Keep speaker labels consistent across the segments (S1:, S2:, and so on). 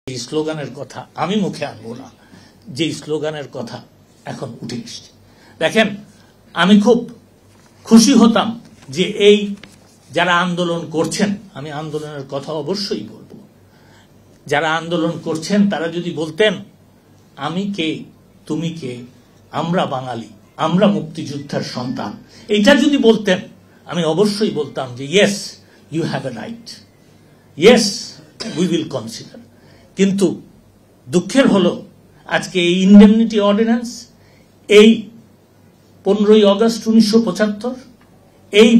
S1: এই স্লোগানের কথা আমি মুখে আনবো না, যে স্লোগানের কথা এখন উঠে এসছে। দেখেন, আমি খুব খুশি হতাম যে এই যারা আন্দোলন করছেন, আমি আন্দোলনের কথা অবশ্যই বলবো, যারা আন্দোলন করছেন তারা যদি বলতেন আমি কে, তুমি কে, আমরা বাঙালি, আমরা মুক্তিযোদ্ধার সন্তান, এটা যদি বলতেন আমি অবশ্যই বলতাম যে yes, you have a right, yes we will consider. কিন্তু দুঃখের হলো আজকে এই ইন্ডেমনিটি অর্ডিন্যান্স, এই 15ই আগস্ট 1975, এই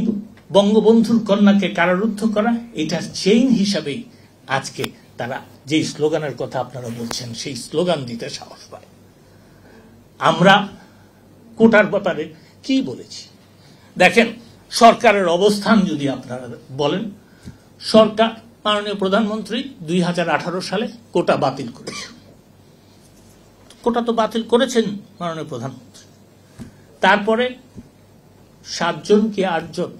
S1: বঙ্গবন্ধুর কন্যাকে কারারুদ্ধ করা, এটার চেইন হিসাবেই আজকে তারা যে স্লোগানের কথা আপনারা বলছেন সেই স্লোগান দিতে সাহস পায়। আমরা কোটার ব্যাপারে কি বলেছি দেখেন, সরকারের অবস্থান যদি আপনারা বলেন, সরকার মাননীয় প্রধানমন্ত্রী 2018 সালে কোটা বাতিল করেছেন। কোটা তো বাতিল করেছেন মাননীয় প্রধানমন্ত্রী। তারপরে 7 জন কি 8 জন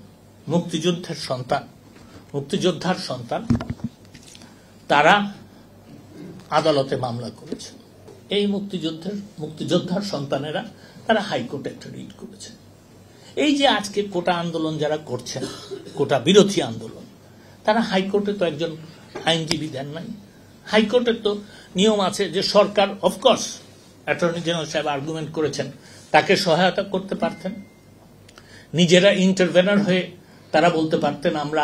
S1: মুক্তিযোদ্ধার সন্তান তারা আদালতে মামলা করেছেন। এই মুক্তিযোদ্ধার সন্তানেরা তারা হাইকোর্টে একটা রিট করেছেন। এই যে আজকে কোটা আন্দোলন যারা করছেন, কোটা বিরোধী আন্দোলন, তারা হাইকোর্টে তো একজন আইনজীবী দেন নাই। হাইকোর্টের তো নিয়ম আছে যে সরকার, অফকোর্স অ্যাটর্নি জেনারেল সাহেব আর্গুমেন্ট করেছেন, তাকে সহায়তা করতে পারতেন, নিজেরা ইন্টারভেনার হয়ে তারা বলতে পারতেন আমরা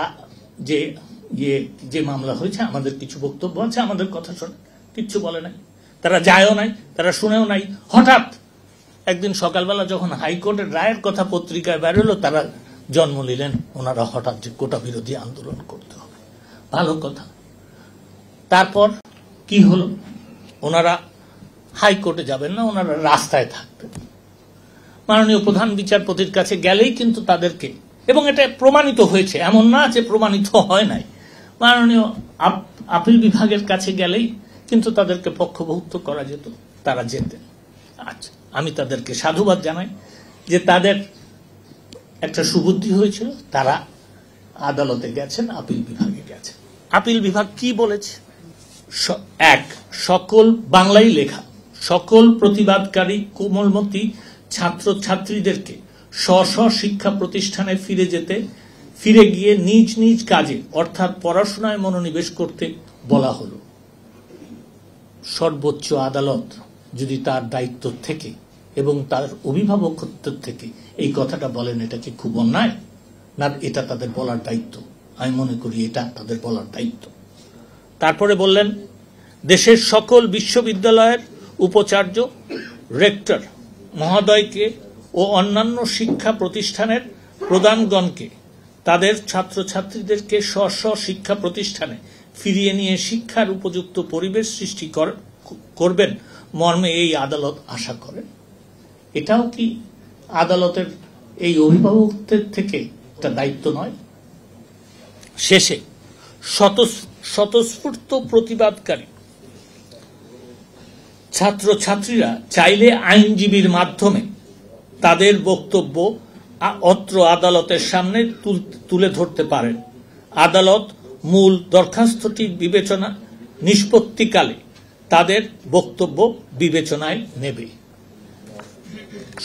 S1: যে মামলা হয়েছে আমাদের কিছু বক্তব্য আছে, আমাদের কথা শোনে, কিচ্ছু বলে নাই, তারা যায়ও নাই, তারা শুনেও নাই। হঠাৎ একদিন সকালবেলা যখন হাইকোর্টের রায়ের কথা পত্রিকায় বেরোলো, তারা জন্ম নিলেন ওনারা হঠাৎ যে কোটা বিরোধী আন্দোলন করতে হবে। ভালো কথা। তারপর কি হলো, ওনারা হাইকোর্টে যাবেন না, ওনারা রাস্তায় থাকবেন। মাননীয় প্রধান বিচারপতির কাছে গেলেই কিন্তু তাদেরকে, এবং এটা প্রমাণিত হয়েছে, এমন না যে প্রমাণিত হয় নাই, মাননীয় আপিল বিভাগের কাছে গেলেই কিন্তু তাদেরকে পক্ষভুক্ত করা যেত, তারা যেতেন। আচ্ছা, আমি তাদেরকে সাধুবাদ জানাই যে তাদের একটা সুবুদ্ধি হয়েছিল, তারা আদালতে গেছেন, আপিল বিভাগে গেছেন। আপিল বিভাগ কি বলেছে? সকল বাংলায় লেখা, সকল প্রতিবাদকারী কোমলমতি ছাত্রছাত্রীদেরকে স্ব শিক্ষা প্রতিষ্ঠানে ফিরে গিয়ে নিজ নিজ কাজে অর্থাৎ পড়াশোনায় মনোনিবেশ করতে বলা হলো। সর্বোচ্চ আদালত যদি তার দায়িত্ব থেকে এবং তার অভিভাবকত্ব থেকে এই কথাটা বলেন, এটা কি খুব অন্যায় না? এটা তাদের বলার দায়িত্ব, আমি মনে করি এটা তাদের বলার দায়িত্ব। তারপরে বললেন দেশের সকল বিশ্ববিদ্যালয়ের উপাচার্য, রেক্টর মহোদয়কে ও অন্যান্য শিক্ষা প্রতিষ্ঠানের প্রধানগণকে তাদের ছাত্রছাত্রীদেরকে স্ব শিক্ষা প্রতিষ্ঠানে ফিরিয়ে নিয়ে শিক্ষার উপযুক্ত পরিবেশ সৃষ্টি করবেন মর্মে এই আদালত আশা করেন। এটাও কি আদালতের এই অভিভাবকদের থেকে একটা দায়িত্ব নয়? শেষে স্বতঃস্ফূর্ত প্রতিবাদকারী ছাত্রছাত্রীরা চাইলে আইনজীবীর মাধ্যমে তাদের বক্তব্য অত্র আদালতের সামনে তুলে ধরতে পারেন। আদালত মূল দরখাস্তটি নিষ্পত্তিকালে তাদের বক্তব্য বিবেচনায় নেবে।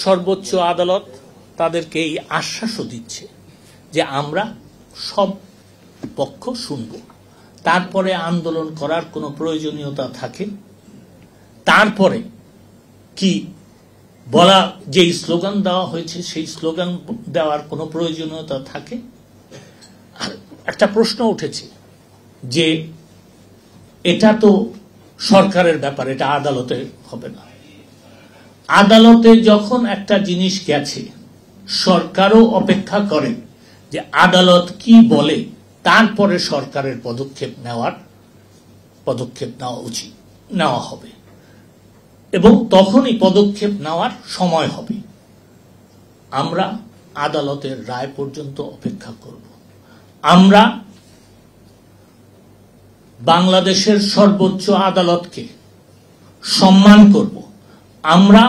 S1: সর্বোচ্চ আদালত তাদেরকে এই আশ্বাসও দিচ্ছে যে আমরা সব পক্ষ শুনব, তারপরে আন্দোলন করার কোনো প্রয়োজনীয়তা থাকে, তারপরে কি বলা, যে স্লোগান দেওয়া হয়েছে সেই স্লোগান দেওয়ার কোনো প্রয়োজনীয়তা থাকে। আর একটা প্রশ্ন উঠেছে যে এটা তো সরকারের ব্যাপার, এটা আদালতে হবে না। আদালতে যখন একটা জিনিস গেছে, সরকারও অপেক্ষা করে যে আদালত কি বলে, তারপরে সরকারের পদক্ষেপ নেওয়া উচিত, নেওয়া হবে, এবং তখনই পদক্ষেপ নেওয়ার সময় হবে। আমরা আদালতের রায় পর্যন্ত অপেক্ষা করব। আমরা বাংলাদেশের সর্বোচ্চ আদালতকে সম্মান করব। আমরা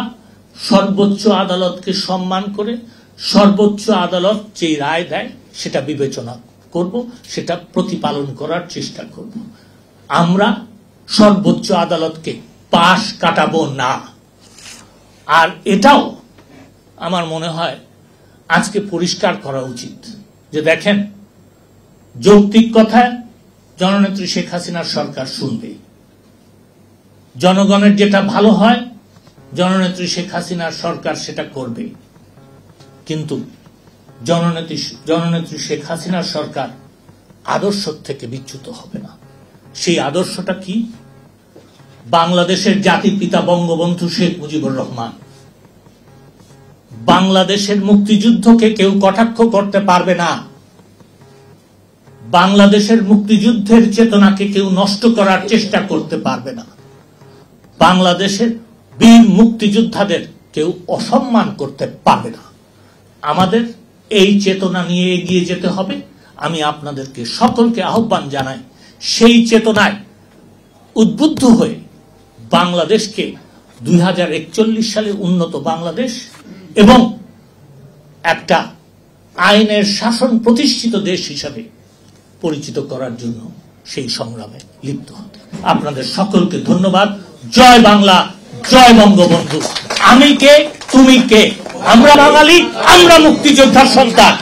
S1: সর্বোচ্চ আদালতকে সম্মান করে সর্বোচ্চ আদালত যে রায় দেয় সেটা বিবেচনা করব, সেটা প্রতিপালন করার চেষ্টা করব। আমরা সর্বোচ্চ আদালতকে পাশ কাটাবো না। আর এটাও আমার মনে হয় আজকে পরিষ্কার করা উচিত যে দেখেন, যৌক্তিক কথা জননেত্রী শেখ হাসিনার সরকার শুনবে, জনগণের যেটা ভালো হয় জননেত্রী শেখ হাসিনার সরকার সেটা করবে। কিন্তু জননেত্রী শেখ হাসিনার সরকার আদর্শ থেকে বিচ্যুত হবে না। সেই আদর্শটা কি? বাংলাদেশের জাতির পিতা বঙ্গবন্ধু শেখ মুজিবুর রহমান, বাংলাদেশের মুক্তিযুদ্ধকে কেউ কটাক্ষ করতে পারবে না, বাংলাদেশের মুক্তিযুদ্ধের চেতনাকে কেউ নষ্ট করার চেষ্টা করতে পারবে না, বাংলাদেশের বীর মুক্তিযোদ্ধাদের কেউ অসম্মান করতে পারবে না। আমাদের এই চেতনা নিয়ে এগিয়ে যেতে হবে। আমি আপনাদেরকে সকলকে আহ্বান জানাই, সেই চেতনায় উদ্বুদ্ধ হয়ে বাংলাদেশকে 2041 সালে উন্নত বাংলাদেশ এবং একটা আইনের শাসন প্রতিষ্ঠিত দেশ হিসাবে পরিচিত করার জন্য সেই সংগ্রামে লিপ্ত হতে। আপনাদের সকলকে ধন্যবাদ। জয় বাংলা, জয় বঙ্গবন্ধু। আমি কে, তুমি কে? আমরা বাঙালি, আমরা মুক্তিযোদ্ধার সন্তান।